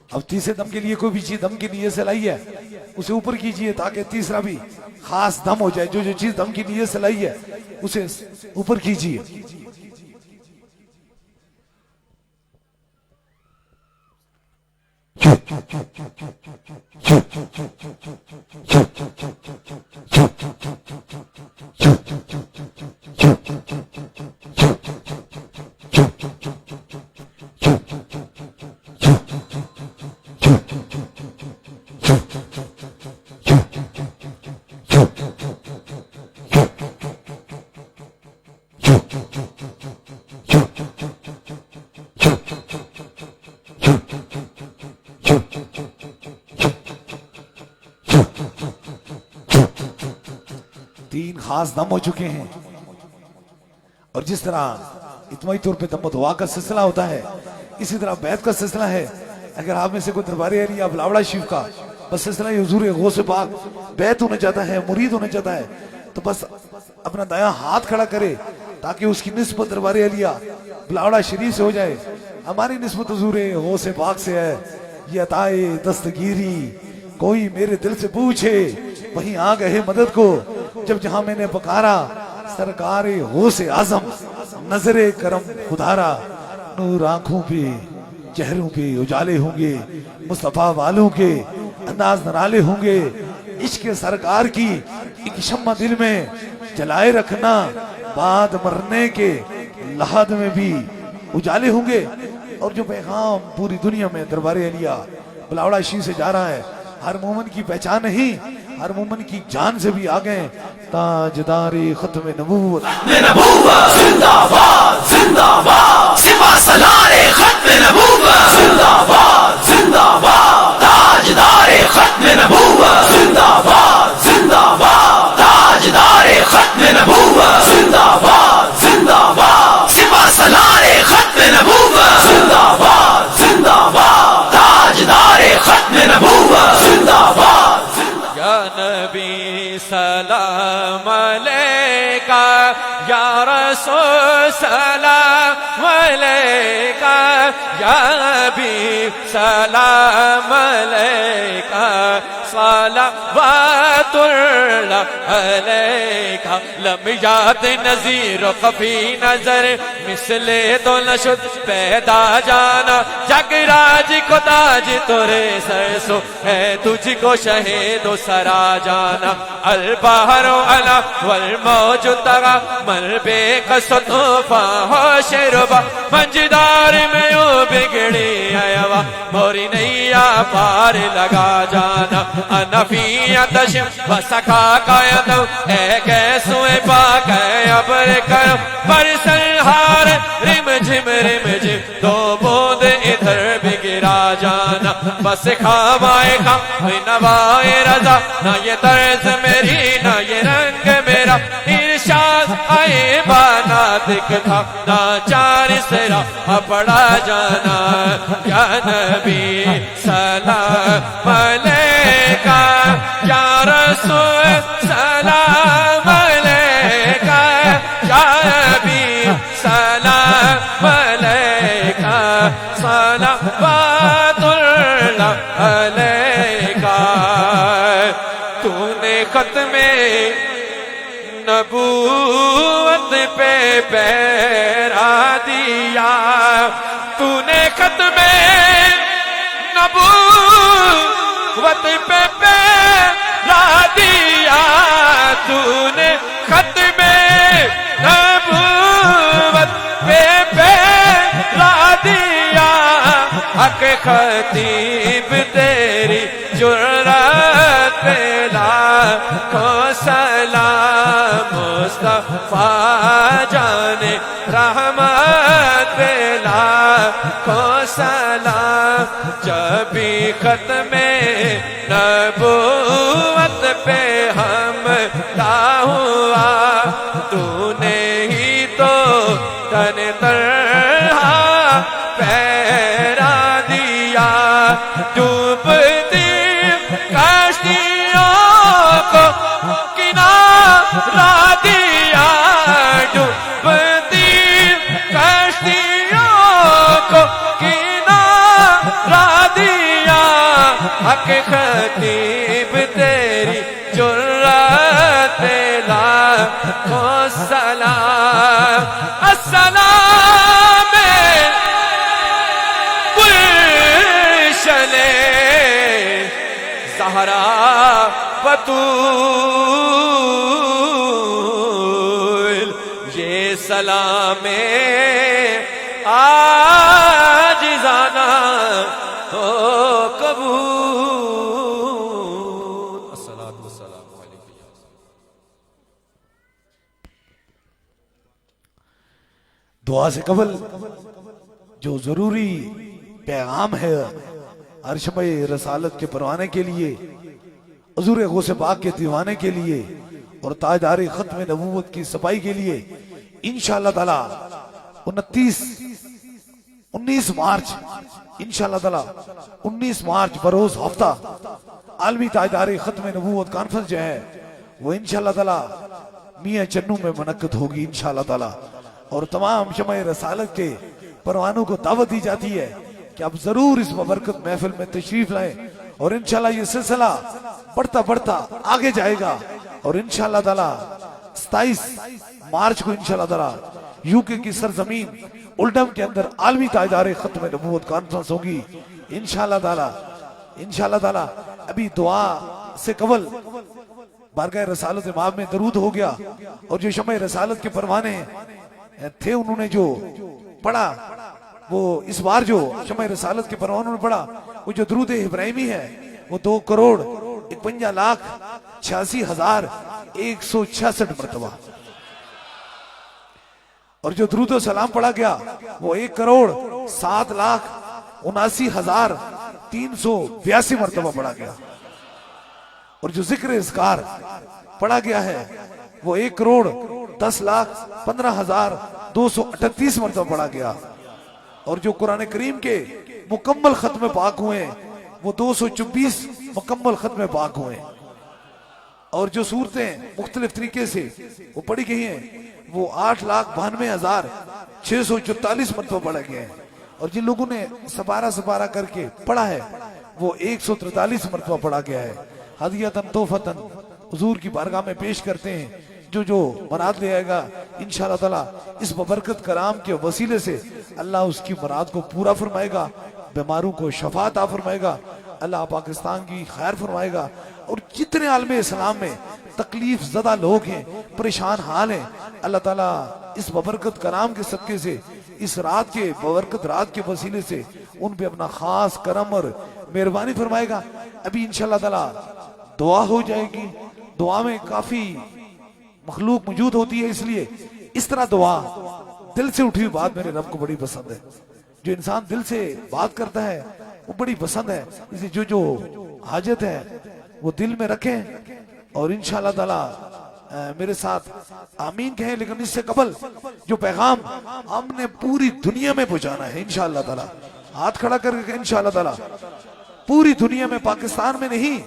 अब तीसरे दम के लिए कोई भी चीज दम की नीयत से लाई है उसे ऊपर कीजिए ताकि तीसरा भी खास दम हो जाए। जो जो चीज दम की नीयत से लाई है उसे ऊपर कीजिए। तीन खास दम हो चुके हैं और जिस तरह इतमाही तौर पे दम दुआ का सिलसिला होता है इसी तरह बैत का सिलसिला है। अगर आप में से कोई दरबारी अली या बिलावड़ा शिव का बस सिलसिला हुजूर गौसे पाक बैत होने चाहता है, मुरीद होने चाहता है तो बस अपना दायां हाथ खड़ा करे ताकि उसकी निस्बत दरबारी अलिया बिलावड़ा शरीफ से हो जाए। हमारी निस्बत हुजूर गौसे पाक से है। ये अताए दस्तगीरी कोई मेरे दिल से पूछे वहीं आ गए मदद को जब जहां मैंने पुकारा सरकार गौसे आजम नजरे करम खुदारा। नूर आंखों पे चेहरों पे उजाले होंगे, मुस्तफा वालों के अंदाज नराले होंगे। इश्क सरकार की एक शम्मा दिल में जलाए रखना, बाद मरने के लहद में भी उजाले होंगे। और जो पैगाम पूरी दुनिया में दरबार अलिया बिलावड़ा शी से जा रहा है, हर मोमन की पहचान नहीं, हर मोमन की जान से भी आ गए। ताजदारे खत्म नबूवत जिंदाबाद जिंदाबाद, सिपा सलारे खत्म नबूवत जिंदाबाद जिंदाबाद, ताजदारे खत्म नबूवत जिंदाबाद जिंदाबाद, ताजदारे खत्म नबूवत जिंदाबाद जिंदाबाद, सिपा सलारे खत्म नबूवत जिंदाबाद जिंदाबाद, ताजदारे खत्म नबूवत जिंदाबाद। या नबी सलाम अलैका, या रसूल सलाम अलैका, या नबी सलाम अलैका, सलावतुल्लाह अलैका। लम याद नज़ीर कफी नजर मिसले तो नशुद पैदा जाना, जगराज को ताज तोरे सरसो है तुझको शहीदो सरा जाना। अल बहरो अला वल मौजु तगा मल बेकसतूफा हो शेरुबा, मंजदार में ओ बिगड़ी आयावा मोरी नैया पार लगा जाना। अनफिया तशम वसखा कायदम है कैसुए पाक अबर कर पर संहार रिम झिम दो बूंद इधर भी गिरा जाना। बस खावाए खा नवाए रजा, ना ये तर्ज मेरी ना ये रंग मेरा, इरशाद आए बाना दिखता ना चार सिरा पड़ा जाना। या नबी सलाम अलैका, या रसूल सलाम तूने खत्मे नबूवत पे पहरा दिया, तूने खत्मे नबूवत पे पहरा दिया, तूने खत्मे नबूवत पे पहरा दिया। हक खतीब तेरी जुर्रत पे लाखों सलाम, मुस्तफा जाने रहमत पे लाखों सलाम। जब भी खत्मे नबूवत पे हमला हुआ, तूने ही तो तन तरहा पहरा दिया। डूबती कश्तियों को किनारा दिया, डूबती कश्तियों को किनारा दिया। हक खतीब तेरी जुर्रत पे लाखों सलाम। अस्सलाम गुलशने ज़हरा बतूल, ये सलामे आज जाना हो कबूल। अस्सलातु वस्सलामु अलैका। दुआ से कबल जो जरूरी पैगाम है अरशमे रसालत के परवाने के लिए, हुजूर गौसे पाक के दीवाने के लिए और ताजदार खत्म नबूवत की सफाई के लिए इंशाअल्लाह ताला 19 मार्च इंशाअल्लाह ताला 19 मार्च बरोज हफ्ता आलमी ताजदार खत्म नबूवत कॉन्फ्रेंस जो है वो इंशाअल्लाह ताला मियां चन्नू में मुनक्कद होगी इंशाअल्लाह ताला। और तमाम शमे रसालत के परवानों को दावत दी जाती है कि आप जरूर इस बबरकत महफिल में तशरीफ लाएं और इंशाअल्लाह ये सिलसिला बढ़ता बढ़ता आगे जाएगा। और इंशाअल्लाह ताला 27 मार्च को इंशाअल्लाह ताला यूके की सरजमीन उल्डम के अंदर आलमी ताजदार खत्म नबूवत कॉन्फ्रेंस होगी इंशाअल्लाह ताला। इंशाअल्लाह ताला अभी दुआ से कबल बारगाह रसालत इमाम में दरूद हो गया और जो शमे रसालत के परवाने थे उन्होंने जो पढ़ा, वो इस बार जो शमे रसालत के परवानों ने पढ़ा वो जो दरूद इब्राहिमी है वो 2,51,86,166 मरतबा, और जो दरूद सलाम पढ़ा गया वो 1,07,79,382 मरतबा पढ़ा गया, और जो जिक्र इज़कार पढ़ा गया है वो 1,10,15,238 मरतबा पढ़ा गया, और जो कुरान करीम के मुकम्मल खत्म पाक हुए वो 224 मुकम्मल खत्म पाक हुए, और जो सूरतें मुख्तलिफ तरीके से वो पढ़ी गई हैं वो 8,92,644 मरतबा पढ़े गए हैं, और जिन लोगों ने सपारा करके पढ़ा है वो 143 मरतबा पढ़ा गया है। हदियतन तोहफतन हुजूर की बारगाह में पेश करते हैं, जो मुराद ले आएगा इंशाअल्लाह ताला इस बबरकत कलाम के वसीले से अल्लाह उसकी मुराद को पूरा फरमाएगा, बीमारों को शफा अता फरमाएगा, अल्लाह पाकिस्तान की खैर फरमाएगा। और जितने आलमे इस्लाम में तकलीफ ज़दा लोग हैं, परेशान हाल हैं, अल्लाह ताला इस बबरकत कलाम के सदके से इस रात के बबरकत रात के वसीले से उन पे अपना खास करम और मेहरबानी फरमाएगा। अभी इंशाअल्लाह ताला दुआ हो जाएगी, दुआ में काफी मखलूक मौजूद होती है, इसलिए इस तरह दुआ दिल से उठी हुई बात मेरे रब को बड़ी पसंद है। जो इंसान दिल से बात करता है वो बड़ी पसंद है, इसलिए जो हाजत है वो दिल में रखें और इंशाअल्लाह ताला मेरे साथ आमीन कहें। लेकिन इससे कबल जो पैगाम हमने पूरी दुनिया में पहुंचाना है इंशाअल्लाह ताला, हाथ खड़ा करके इंशाअल्लाह ताला पूरी दुनिया में, पाकिस्तान में नहीं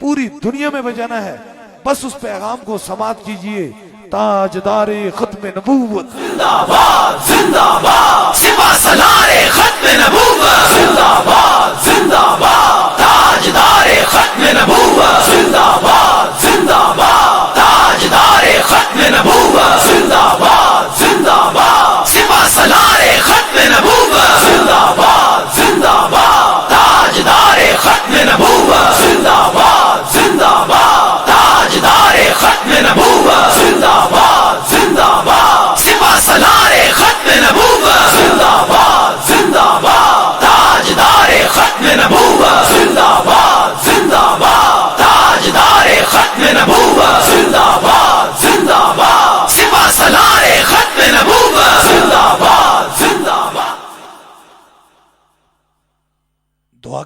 पूरी दुनिया में बजाना है। बस उस पैगाम को समाप्त कीजिए। ताजदारे खत्म नबूवत जिंदाबाद जिंदाबाद, सिपा सलारे खत्म नबूवत जिंदाबाद जिंदाबाद, ताजदारे खत्म नबूवत जिंदाबाद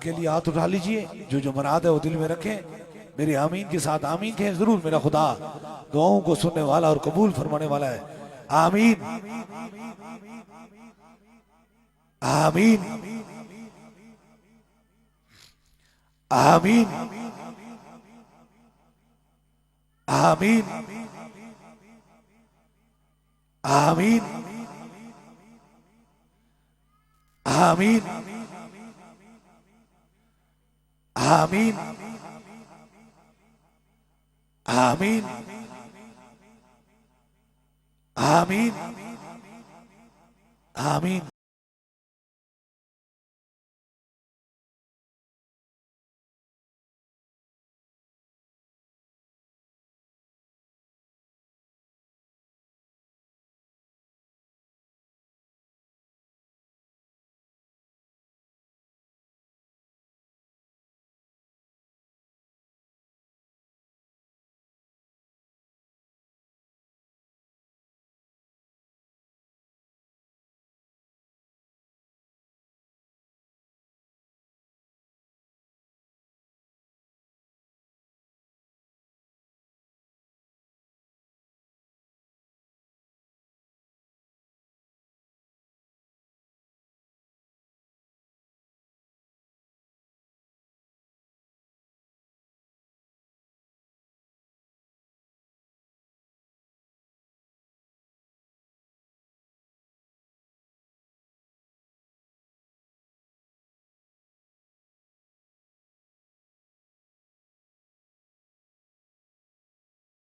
के लिए हाथ उठा लीजिए, जो मराद है वो दिल में रखें, मेरे आमीन के साथ आमीन कहें। जरूर मेरा खुदा दुआओं को सुनने वाला और कबूल फरमाने वाला है। आमीन आमीन आमीन आमीन आमीन आमीन आमीन आमीन आमीन आमीन।